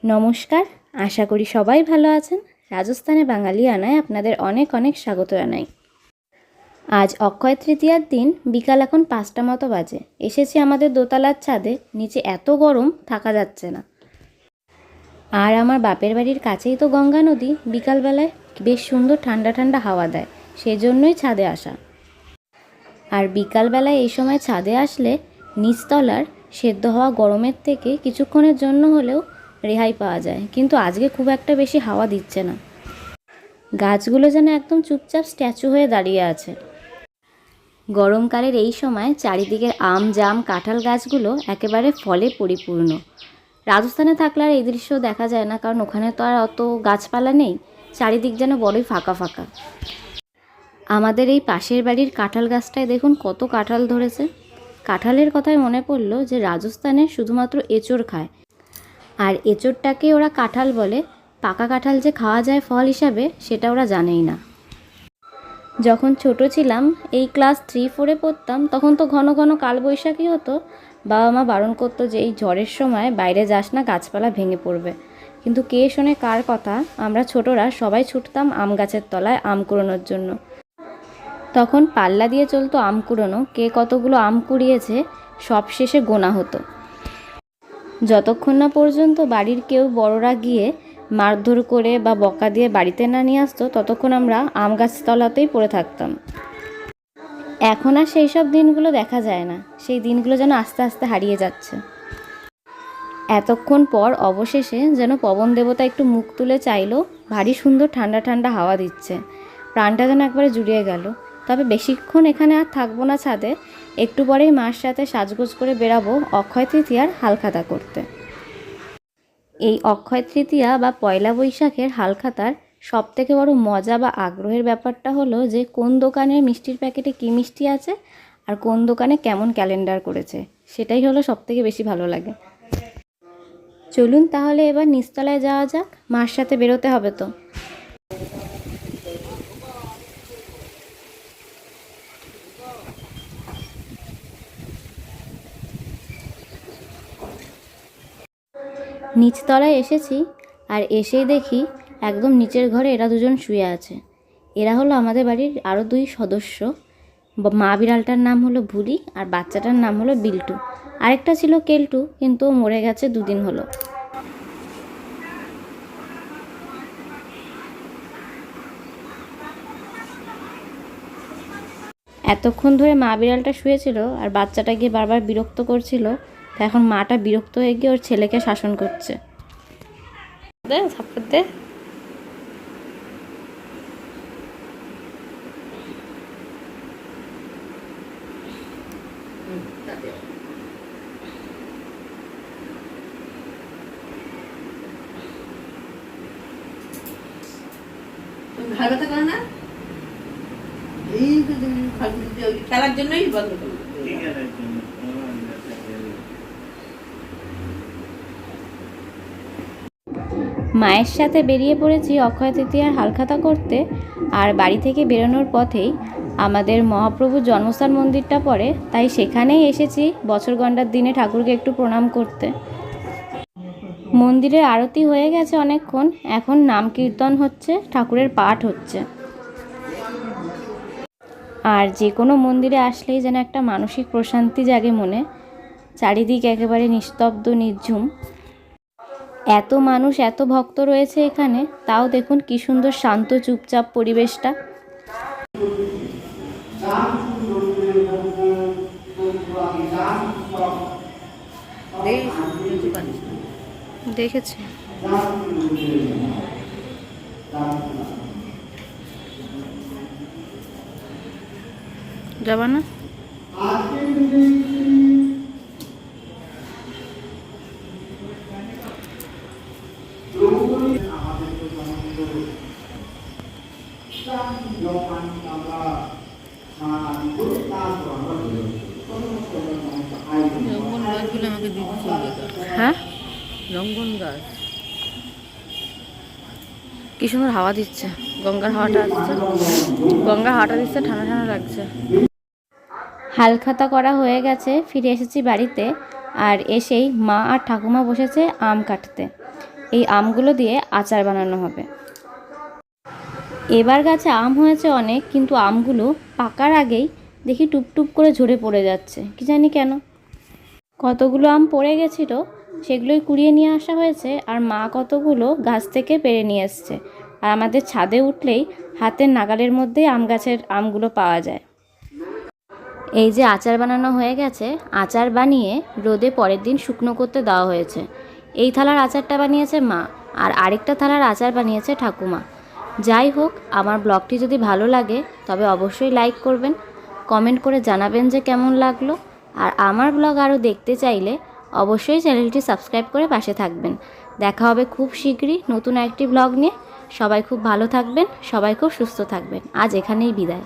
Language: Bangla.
নমস্কার, আশা করি সবাই ভালো আছেন। রাজস্থানে বাঙালিয়ানায় আপনাদের অনেক অনেক স্বাগত জানাই। আজ অক্ষয় তৃতীয়ার দিন, বিকাল এখন 5টা মতো বাজে। এসেছি আমাদের দোতলার ছাদে। নিচে এত গরম, থাকা যাচ্ছে না। আর আমার বাপের বাড়ির কাছেই তো গঙ্গা নদী। বিকালবেলায় বেশ সুন্দর ঠান্ডা ঠান্ডা হাওয়া দেয়, সেজন্যই ছাদে আসা। আর বিকালবেলায় এই সময় ছাদে আসলে নিচতলার সেদ্ধ হওয়া গরমের থেকে কিছুক্ষণের জন্য হলেও রেহাই পাওয়া যায়। কিন্তু আজকে খুব একটা বেশি হাওয়া দিচ্ছে না। গাছগুলো যেন একদম চুপচাপ স্ট্যাচু হয়ে দাঁড়িয়ে আছে। গরমকালের এই সময় চারিদিকের আম, জাম, কাঁঠাল গাছগুলো একেবারে ফলে পরিপূর্ণ। রাজস্থানে থাকলে আর এই দৃশ্য দেখা যায় না, কারণ ওখানে তো আর অত গাছপালা নেই। চারিদিক যেন বড়ই ফাঁকা ফাঁকা। আমাদের এই পাশের বাড়ির কাঁঠাল গাছটায় দেখুন কত কাঁঠাল ধরেছে। কাঁঠালের কথায় মনে পড়লো যে রাজস্থানে শুধুমাত্র এঁচোড় খায়, আর এঁচোড়টাকে ওরা কাঁঠাল বলে। পাকা কাঁঠাল যে খাওয়া যায় ফল হিসাবে, সেটা ওরা জানেই না। যখন ছোট ছিলাম, এই ক্লাস 3-4-এ পড়তাম, তখন তো ঘন ঘন কালবৈশাখী হতো। বাবা মা বারণ করতো যে এই ঝড়ের সময় বাইরে যাস না, গাছপালা ভেঙে পড়বে। কিন্তু কে শোনে কার কথা। আমরা ছোটরা সবাই ছুটতাম আম গাছের তলায় আম কুড়োনোর জন্য। তখন পাল্লা দিয়ে চলতো আম কুড়োনো, কে কতগুলো আম কুড়িয়েছে সব শেষে গোনা হতো। যতক্ষণ না পর্যন্ত বাড়ির কেউ বড়রা গিয়ে মারধর করে বা বকা দিয়ে বাড়িতে না নিয়ে আসতো, ততক্ষণ আমরা আম গাছতলাতেই পড়ে থাকতাম। এখন আর সেই সব দিনগুলো দেখা যায় না। সেই দিনগুলো যেন আস্তে আস্তে হারিয়ে যাচ্ছে। এতক্ষণ পর অবশেষে যেন পবন দেবতা একটু মুখ তুলে চাইলো। ভারী সুন্দর ঠান্ডা ঠান্ডা হাওয়া দিচ্ছে। প্রাণটা যেন একবারে জুড়িয়ে গেল। তবে বেশিক্ষণ এখানে আর থাকবো না ছাদে। একটু পরেই মার সাথে সাজগোজ করে বেরাবো অক্ষয় তৃতীয়ার হালখাতা করতে। এই অক্ষয় তৃতীয়া বা পয়লা বৈশাখের হালখাতার সবথেকে বড় মজা বা আগ্রহের ব্যাপারটা হলো যে কোন দোকানের মিষ্টির প্যাকেটে কী মিষ্টি আছে আর কোন দোকানে কেমন ক্যালেন্ডার করেছে, সেটাই হলো সবথেকে বেশি ভালো লাগে। চলুন তাহলে এবার নিচতলায় যাওয়া যাক, মার সাথে বেরোতে হবে তো। নিচতলায় এসেছি, আর এসেই দেখি একদম নিচের ঘরে এরা দুজন শুয়ে আছে। এরা হলো আমাদের বাড়ির আরও 2 সদস্য। মা বিড়ালটার নাম হলো ভুলি, আর বাচ্চাটার নাম হলো বিল্টু। আরেকটা ছিল কেলটু, কিন্তু ও মরে গেছে 2 দিন হলো। এতক্ষণ ধরে মা বিড়ালটা শুয়েছিল, আর বাচ্চাটা গিয়ে বারবার বিরক্ত করছিল। তা এখন মাটা বিরক্ত হয়ে গিয়ে ওর ছেলেকে শাসন করছে। দে থাপ্পড় দে। ভালো কথা না, এই খেলার জন্যই বন্ধ করলো। মায়ের সাথে বেরিয়ে পড়েছি অক্ষয় তৃতীয়ার হালখাতা করতে। আর বাড়ি থেকে বেরোনোর পথেই আমাদের মহাপ্রভুর জন্মস্থান মন্দিরটা পড়ে, তাই সেখানেই এসেছি বছর গন্ডার দিনে ঠাকুরকে একটু প্রণাম করতে। মন্দিরের আরতি হয়ে গেছে অনেকক্ষণ, এখন নাম কীর্তন হচ্ছে, ঠাকুরের পাঠ হচ্ছে। আর যে কোনো মন্দিরে আসলেই যেন একটা মানসিক প্রশান্তি জাগে মনে। চারিদিক একেবারে নিস্তব্ধ, নির্ঝুম। এত মানুষ, এত ভক্ত রয়েছে এখানে, তাও দেখুন কি সুন্দর শান্ত চুপচাপ পরিবেশটা। দেখেছি, যাবা না? রঙ্গন গাছগুলো আমাকে দিচ্ছে। হ্যাঁ, রঙ্গন গাছ কি সুন্দর হাওয়া দিচ্ছে। গঙ্গার হাওয়াটা আসছে, গঙ্গার হাওয়াটা দিচ্ছে, ঠান্ডা ঠান্ডা লাগছে। হালখাতা করা হয়ে গেছে, ফিরে এসেছি বাড়িতে। আর এসেই মা আর ঠাকুমা বসেছে আম কাটতে। এই আমগুলো দিয়ে আচার বানানো হবে। এবার গাছে আম হয়েছে অনেক, কিন্তু আমগুলো পাকার আগেই দেখি টুপটুপ করে ঝরে পড়ে যাচ্ছে, কি জানি কেন। কতগুলো আম পড়ে গেছিলো, সেগুলোই কুড়িয়ে নিয়ে আসা হয়েছে, আর মা কতগুলো গাছ থেকে পেড়ে নিয়ে এসছে। আর আমাদের ছাদে উঠলেই হাতের নাগালের মধ্যেই আম গাছের আমগুলো পাওয়া যায়। এই যে আচার বানানো হয়ে গেছে, আচার বানিয়ে রোদে পরের দিন শুকনো করতে দেওয়া হয়েছে। এই থালার আচারটা বানিয়েছে মা, আর আরেকটা থালার আচার বানিয়েছে ঠাকুমা। যাই হোক, আমার ব্লগটি যদি ভালো লাগে তবে অবশ্যই লাইক করবেন, কমেন্ট করে জানাবেন যে কেমন লাগলো। আর আমার ব্লগ আরও দেখতে চাইলে অবশ্যই চ্যানেলটি সাবস্ক্রাইব করে পাশে থাকবেন। দেখা হবে খুব শীঘ্রই নতুন একটি ব্লগ নিয়ে। সবাই খুব ভালো থাকবেন, সবাই খুব সুস্থ থাকবেন। আজ এখানেই বিদায়।